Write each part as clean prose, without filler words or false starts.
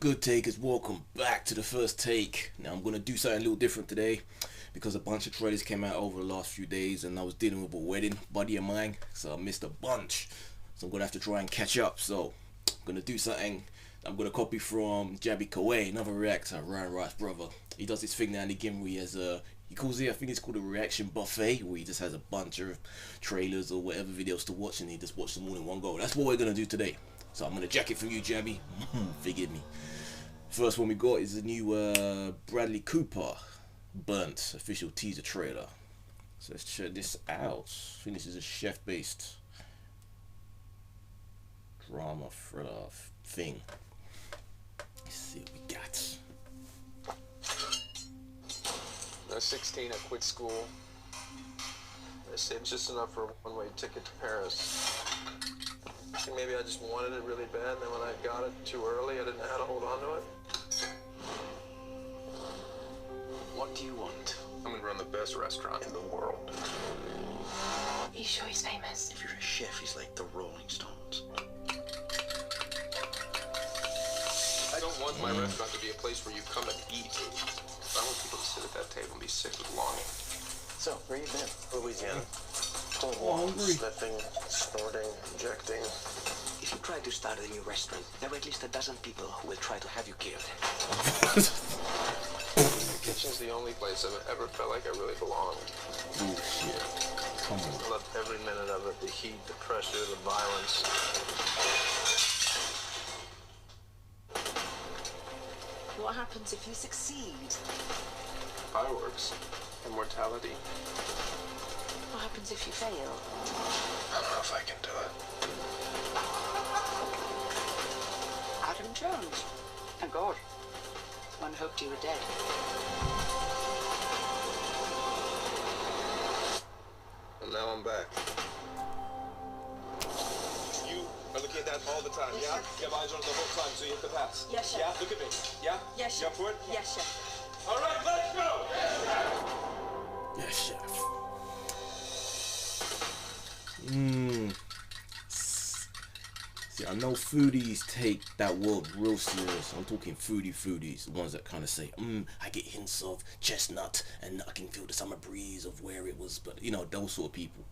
good, takers? Welcome back to the first take. Now I'm gonna do something a little different today because a bunch of trailers came out over the last few days and I was dealing with a wedding buddy of mine, so I missed a bunch. So I'm gonna have to try and catch up. So I'm gonna do something. I'm gonna copy from Jabby Kaway, another reactor, Ryan Wright's brother. He does this thing now and again where he has he calls it, I think it's called a reaction buffet, where he just has a bunch of trailers or whatever videos to watch and he just watches them all in one go. That's what we're gonna do today. So I'm gonna jack it from you, Jabby. Forgive me. First one we got is the new Bradley Cooper Burnt official teaser trailer. So let's check this out. I think this is a chef-based drama thriller thing. Let's see what we got. I was 16, I quit school. I saved just enough for a one-way ticket to Paris. I think maybe I just wanted it really bad, and then when I got it too early, I didn't know how to hold on to it. What do you want? I'm gonna run the best restaurant in the world. Are you sure he's famous? If you're a chef, he's like the Rolling Stones. I don't want my restaurant to be a place where you come and eat. I want people to sit at that table and be sick with longing. So, where you been? Louisiana. Sniffing, snorting, injecting. If you try to start a new restaurant, there are at least a dozen people who will try to have you killed. The kitchen's the only place I've ever felt like I really belonged. Oh shit. Come on. I loved every minute of it. The heat, the pressure, the violence. What happens if you succeed? Fireworks. Immortality. What happens if you fail? I don't know if I can do it. Adam Jones. Thank God. One hoped you were dead. And now I'm back. You are looking at that all the time, Yes, yeah? chef. You have eyes on it the whole time, so you hit the pass. Yes, chef. Yeah, look at me. Yeah? Yes, You up chef. for it? Yes, chef. All right, let's go! Yes, chef. See, I know foodies take that word real serious. I'm talking foodies, the ones that kind of say, I get hints of chestnut and I can feel the summer breeze of where it was, but you know, those sort of people.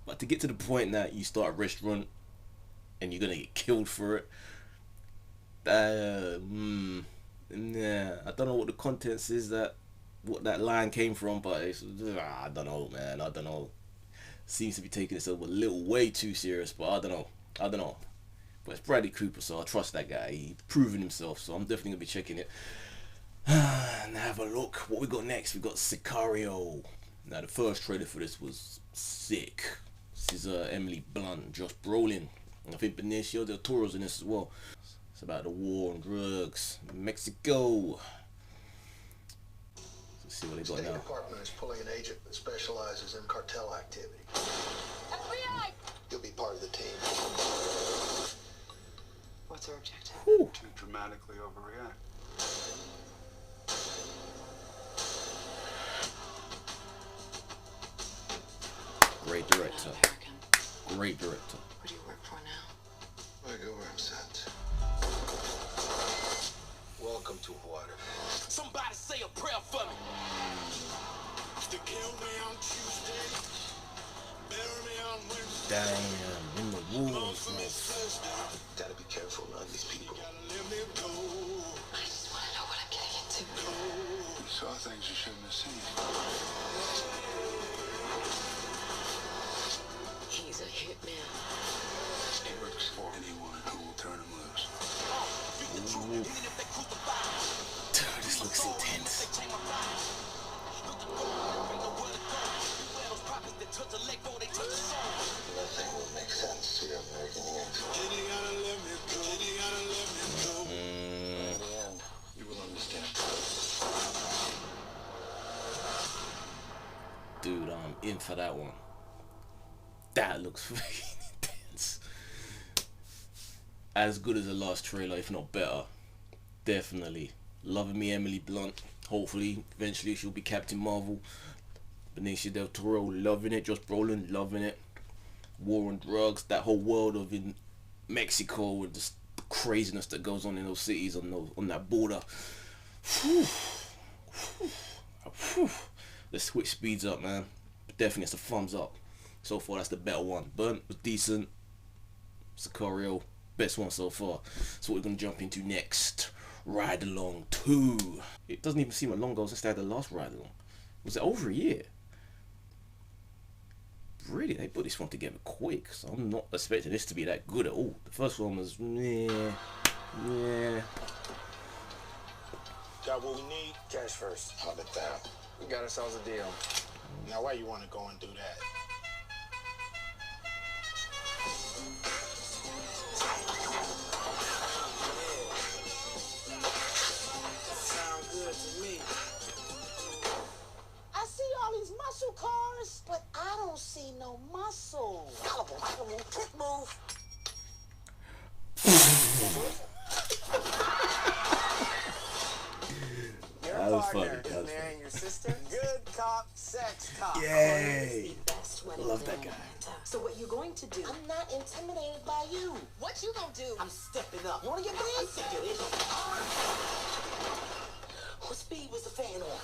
But to get to the point that you start a restaurant and you're gonna get killed for it, nah, I don't know what the contents is, that what that line came from, but it's, I don't know, man. I don't know. Seems to be taking itself a little way too serious, but I don't know. But it's Bradley Cooper, so I trust that guy. He's proven himself, so I'm definitely gonna be checking it. And have a look. What we got next? We got Sicario. Now the first trailer for this was sick. This is Emily Blunt, Josh Brolin, and I think Benicio del Toro's in this as well. It's about the war on drugs in Mexico. Let's see what they got State now. Department is pulling an agent that specializes in cartel activity. FBI! You'll be part of the team. What's our objective? Whew. To dramatically overreact. Great Not director. American. Great director. Where do you work for now? I go where I'm sent. Welcome to water. Somebody say a prayer for me. They kill me on Tuesday, bury me on Wednesday. Damn, in the woods, man. Gotta be careful around these people. Let me go. I just want to know what I'm getting into. You saw things you shouldn't have seen. He's a hitman. He works for anyone who will turn him loose. Dude, this looks intense. Nothing will make sense to your American ears. You gotta let me go. You gotta let me go. In the end, you will understand. Dude, I'm in for that one. That looks fucking intense. As good as the last trailer, if not better. Definitely. Loving me, Emily Blunt. Hopefully, eventually she'll be Captain Marvel. Benicio del Toro, loving it. Josh Brolin, loving it. War on drugs. That whole world of in Mexico and just craziness that goes on in those cities on that border. Whew. Whew. The switch speeds up, man. Definitely it's a thumbs up. So far, that's the better one. Burnt was decent. Sicario, best one so far. So we're gonna jump into next. Ride Along 2. It doesn't even seem long ago since they had the last Ride Along. Was it over a year? Really, they put this one together quick, so I'm not expecting this to be that good at all. The first one was yeah. Got what we need? Cash first. 100,000. We got ourselves a deal. Now why you want to go and do that? Sound good to me. I see all these muscle cars, but I don't see no muscle. Collarbone, quick move. Your partner is marrying your sister? Good cop, sex cop. Yay! Love that guy. So what you going to do? I'm not intimidated by you. What you gonna do? I'm stepping up. You wanna get big? Sick of this. What speed was the fan on?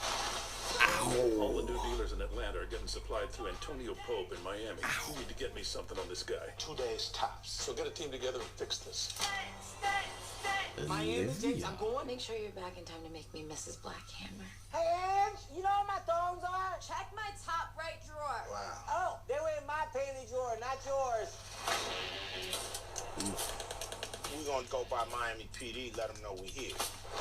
All the new dealers in Atlanta are getting supplied through Antonio Pope in Miami. You need to get me something on this guy. 2 days tops. So get a team together and fix this. Miami, James, I'm going. Make sure you're back in time to make me Mrs. Blackhammer. Hey, Ange, you know where my thongs are? Check my top right drawer. Wow. Oh, they were in my panty drawer, not yours. We gonna go by Miami PD, let them know we here.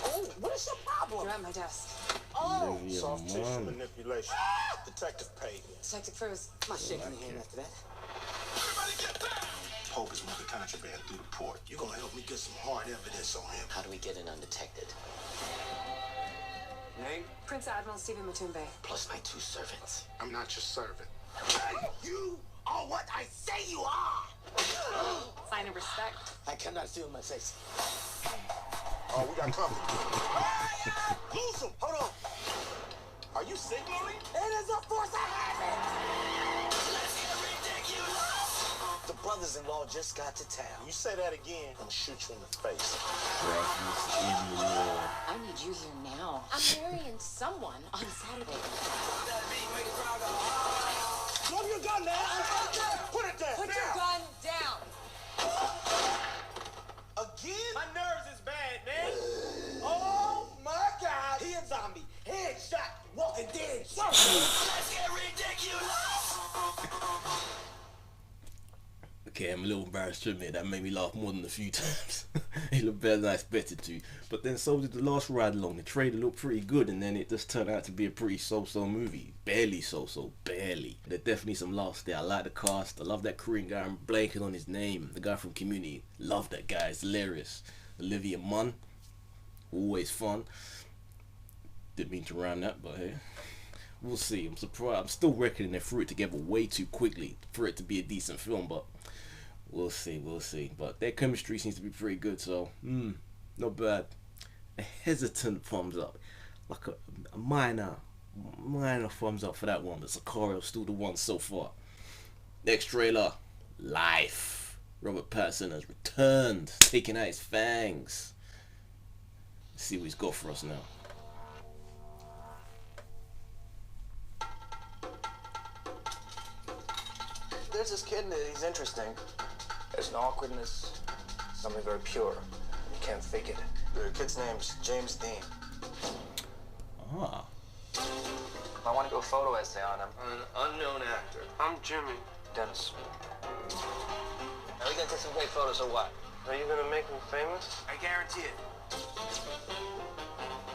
Oh, what is your problem? You're at my desk. Oh, Soft tissue manipulation. Detective paid. Detective first. my shaking the hand after that. Pope is moving contraband through the port. You gonna help me get some hard evidence on him? How do we get in undetected? Name? Prince Admiral Stephen Matumbe. Plus my 2 servants. I'm not your servant. You are what I say you are. Sign of respect. I cannot feel my face. Oh, we got company. Lose him. Hold on. Are you signaling? It is a force of habit. Let's get ridiculous. The brothers-in-law just got to town. You say that again, I'm gonna shoot you in the face. I need you here now. I'm marrying someone on Saturday. Drop your gun, man. Put it there. Put your gun down. Again? My nerves is bad, man. Oh, my God. He a zombie. Headshot. Walking dead. Let's get ridiculous. Okay, I'm a little embarrassed to admit that made me laugh more than a few times. It looked better than I expected to. But then so did the last Ride Along. The trailer looked pretty good and then it just turned out to be a pretty so-so movie. Barely so-so, barely. There's definitely some laughs there. I like the cast. I love that Korean guy. I'm blanking on his name. The guy from Community. Love that guy. It's hilarious. Olivia Munn. Always fun. Didn't mean to rhyme that, but hey. We'll see. I'm surprised. I'm still reckoning they threw it together way too quickly for it to be a decent film, but we'll see. But their chemistry seems to be pretty good, so not bad. A hesitant thumbs up, like a minor thumbs up for that one. But Sicario's still the one so far. Next trailer, Life. Robert Pattinson has returned, taking out his fangs. Let's see what he's got for us now. There's this kid and he's interesting. There's an awkwardness, something very pure. You can't fake it. The kid's name's James Dean. Ah. I want to do a photo essay on him. An unknown actor. I'm Jimmy. Dennis. Are we gonna take some great photos or what? Are you gonna make him famous? I guarantee it.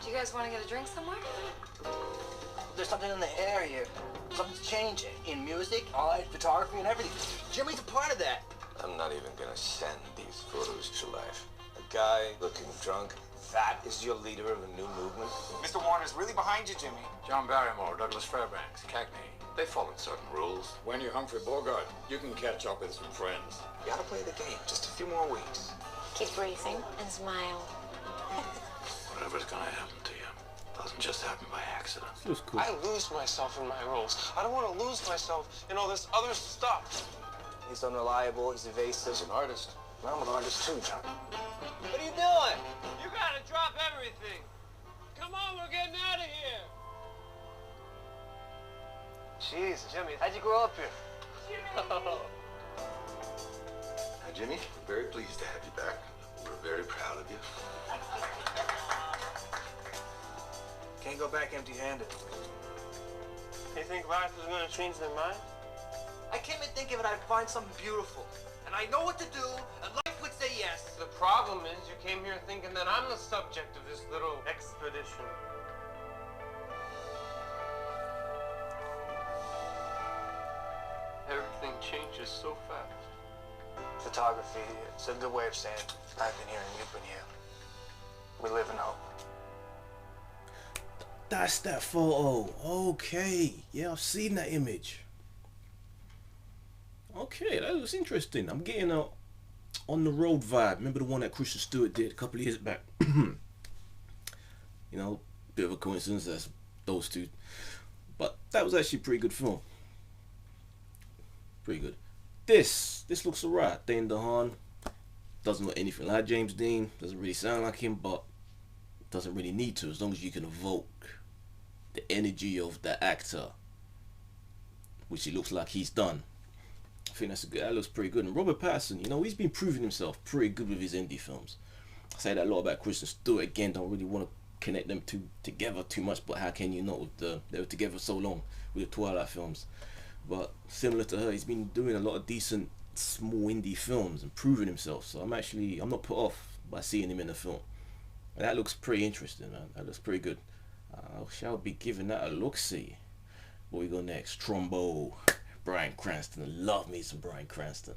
Do you guys want to get a drink somewhere? There's something in the air here. Something's changing in music, art, photography, and everything. Jimmy's a part of that. I'm not even gonna send these photos to life. A guy looking drunk. That is your leader of a new movement? Mr. Warner's really behind you, Jimmy. John Barrymore, Douglas Fairbanks, Cagney. They follow certain rules. When you're Humphrey Bogart, you can catch up with some friends. You gotta play the game. Just a few more weeks. Keep breathing and smile. Whatever's gonna happen to you doesn't just happen by accident. Looks cool. I lose myself in my roles. I don't want to lose myself in all this other stuff. He's unreliable. He's evasive. As an artist, I'm an artist too, John. we're getting out of here. Jeez, Jimmy, how'd you grow up here? Now, Jimmy, we're very pleased to have you back. We're very proud of you. Can't go back empty-handed. You think life is gonna change their mind? I came in thinking that I'd find something beautiful. And I know what to do, and life would say yes. The problem is you came here thinking that I'm the subject of this little expedition. Everything changes so fast. Photography, it's a good way of saying I've been here and you've been here. We live in hope. That's that photo. Okay. Yeah, I've seen that image. Okay, that looks interesting. I'm getting a on the road vibe. Remember the one that Christian Stewart did a couple of years back? You know, bit of a coincidence, that's those two. But that was actually a pretty good film. Pretty good. This looks alright. Dane DeHaan doesn't look anything like James Dean. Doesn't really sound like him, but doesn't really need to, as long as you can evoke the energy of the actor, which it looks like he's done. I think that looks pretty good. And Robert Pattinson, you know, he's been proving himself pretty good with his indie films. I say that a lot about Kristen Stewart. Again, don't really want to connect them together too much, but how can you not? They were together so long with the Twilight films. But similar to her, he's been doing a lot of decent small indie films and proving himself. So I'm not put off by seeing him in the film. And that looks pretty interesting, man. That looks pretty good. I shall be giving that a look-see. What we got next? Trumbo. Bryan Cranston. Love me some Bryan Cranston.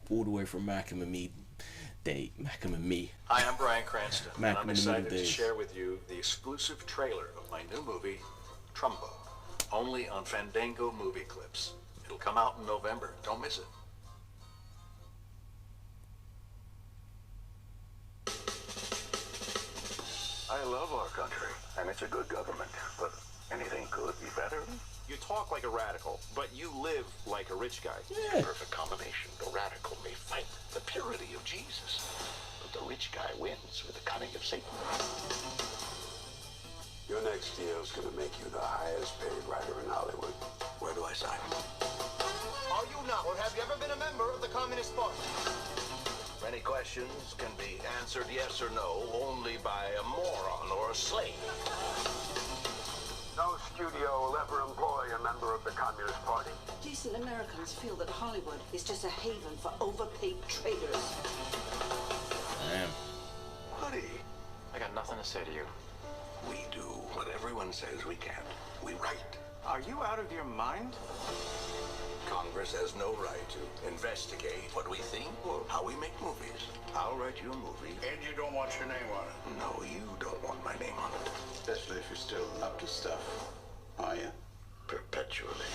All the way from Malcolm and Me. Malcolm and Me. Hi, I'm Bryan Cranston. And I'm excited to days. share with you the exclusive trailer of my new movie, Trumbo. Only on Fandango Movie Clips. It'll come out in November. Don't miss it. I love our country, and it's a good government, but anything could be better. You talk like a radical, but you live like a rich guy. Yeah. Perfect combination. The radical may fight the purity of Jesus, but the rich guy wins with the cunning of Satan. Your next deal is going to make you the highest paid writer in Hollywood. Where do I sign? Are you not, or have you ever been a member of the Communist Party? Many questions can be answered yes or no only by a moron or a slave. No studio will ever employ a member of the Communist Party. Decent Americans feel that Hollywood is just a haven for overpaid traders. Damn. Buddy, I got nothing to say to you. we do what everyone says we can't. We write. Are you out of your mind? Congress has no right to investigate what we think or how we make movies. I'll write you a movie. And you don't want your name on it. No, you don't want my name on it. Especially if you're still up to stuff. Are you? Perpetually.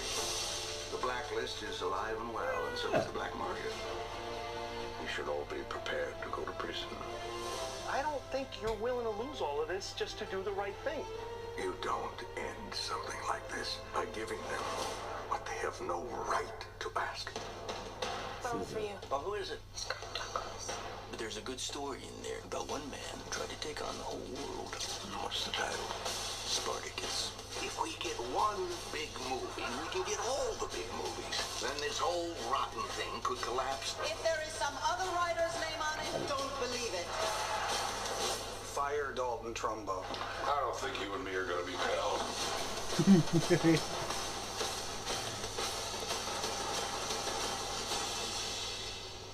The blacklist is alive and well, and so is the black market. We should all be prepared to go to prison. I don't think you're willing to lose all of this just to do the right thing. You don't end something like this by giving them what they have no right to ask. Something for you. Well, who is it? But there's a good story in there about one man who tried to take on the whole world. What's the title? Spartacus. If we get one big movie, we can get all the big movies. Then this whole rotten thing could collapse. If there is some other writer's name on it, don't believe it. Fire Dalton Trumbo. I don't think you and me are going to be pals.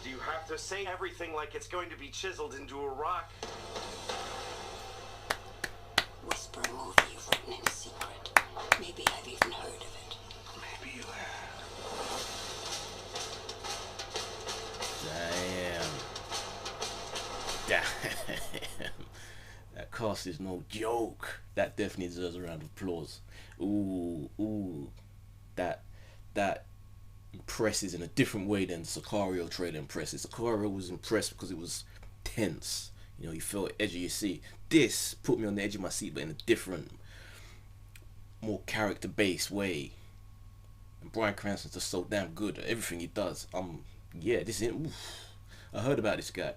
Do you have to say everything like it's going to be chiseled into a rock? Whisper movie you've written in secret. Maybe I've even heard of it. Maybe you have. Damn. That cast is no joke. That definitely deserves a round of applause. Ooh. That impresses in a different way than the Sicario trailer impresses. Sicario was impressed because it was tense. You know, you felt edge of your seat. This put me on the edge of my seat, but in a different, more character-based way. And Bryan Cranston's just so damn good at everything he does. Yeah, this is. I heard about this guy,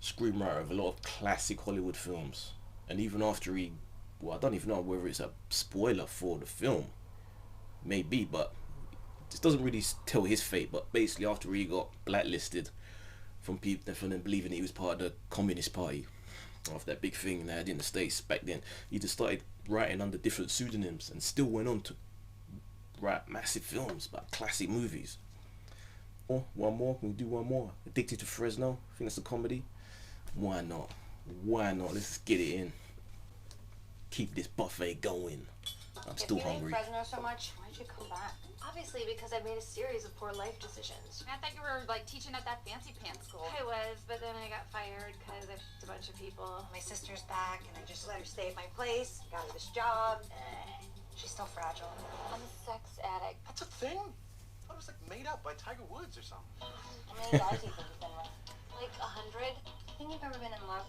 screenwriter of a lot of classic Hollywood films, and even after he well, I don't even know whether it's a spoiler for the film, maybe, but this doesn't really tell his fate. But basically, after he got blacklisted from people, from them believing he was part of the Communist Party, after that big thing they had in the States back then, he just started writing under different pseudonyms and still went on to write massive films about classic movies. Oh, one more, can we do one more? Addicted to Fresno, I think that's a comedy. Why not? Why not? Let's get it in. Keep this buffet going. I'm still hungry. If you hate Fresno so much, why'd you come back? Obviously, because I made a series of poor life decisions. I thought you were like teaching at that fancy pants school. I was, but then I got fired because I f***ed a bunch of people. My sister's back, and I just let her stay at my place. Got her this job. She's still fragile. I'm a sex addict. That's a thing? I thought it was like made up by Tiger Woods or something. How many guys do you think you've been with? Like 100. Think you've ever been in love?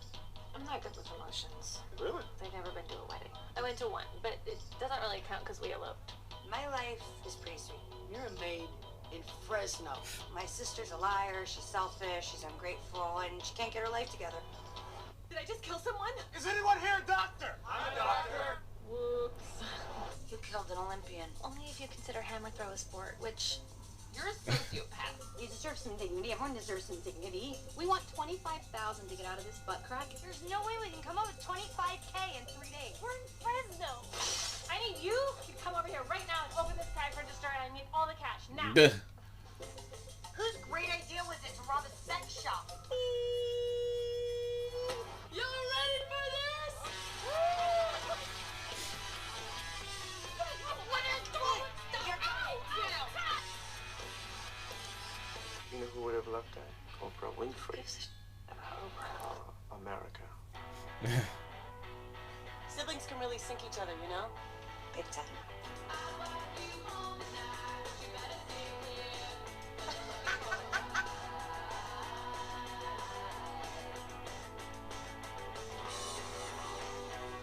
I'm not good with emotions. Really? I've never been to a wedding. I went to one, but it doesn't really count because we eloped. My life is pretty sweet. You're a maid in Fresno. My sister's a liar, she's selfish, she's ungrateful, and she can't get her life together. Did I just kill someone? Is anyone here a doctor? I'm a doctor. Whoops. You killed an Olympian. Only if you consider hammer throw a sport, which... You're a sociopath. You deserve some dignity. Everyone deserves some dignity. We want $25,000 to get out of this butt crack. There's no way we can come up with $25K in 3 days. We're in Fresno. I need you to come over here right now and open this cash register, and I need all the cash now. Whose great idea was it to rob a sex shop? You ready for this? What is going on? You know who would have loved that? Oprah Winfrey. America. Siblings can really sink each other, you know? Big time.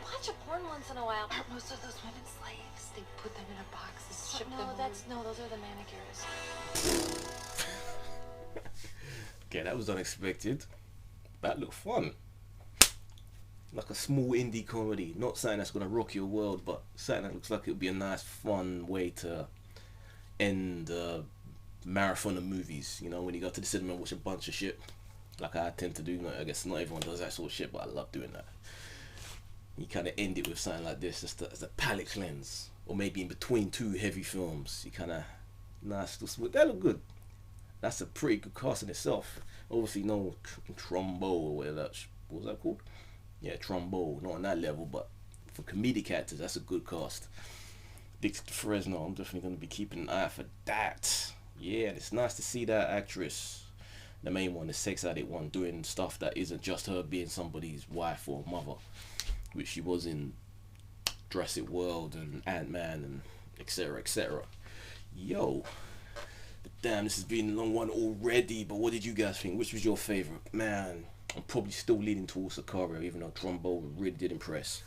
Watch a porn once in a while. Aren't most of those women slaves? They put them in a box and ship them home. Those are the manicures. Okay, that was unexpected. That looked fun. Like a small indie comedy. Not something that's gonna rock your world, but something that looks like it would be a nice, fun way to end a marathon of movies. You know, when you go to the cinema and watch a bunch of shit, like I tend to do. I guess not everyone does that sort of shit, but I love doing that. You kind of end it with something like this, just as a palate cleanse, or maybe in between two heavy films. You kind of nice, little, that look good. That's a pretty good cast in itself. Obviously, no Trumbo or whatever that, what was that called? Yeah, Trumbo. Not on that level, but for comedic actors, that's a good cast. Addicted to Fresno, I'm definitely going to be keeping an eye out for that. Yeah, and it's nice to see that actress, the main one, the sex addict one, doing stuff that isn't just her being somebody's wife or mother, which she was in Jurassic World and Ant-Man and etc, etc. Yo. Damn, this has been a long one already, but what did you guys think? Which was your favorite? Man, I'm probably still leaning towards Sicario, even though Trumbo really did impress.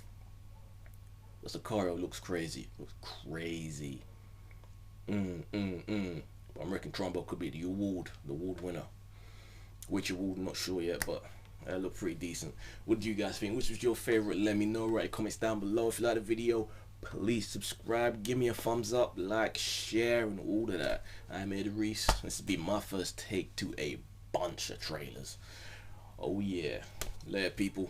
But Sicario looks crazy. Looks crazy. I reckon Trumbo could be the award winner. Which award, not sure yet, but that looked pretty decent. What do you guys think? Which was your favorite? Let me know. Write comments down below. If you like the video, please subscribe, give me a thumbs up, like, share, and all of that. I'm Ed Reese. This will be my first take to a bunch of trailers. Oh yeah. Later, people.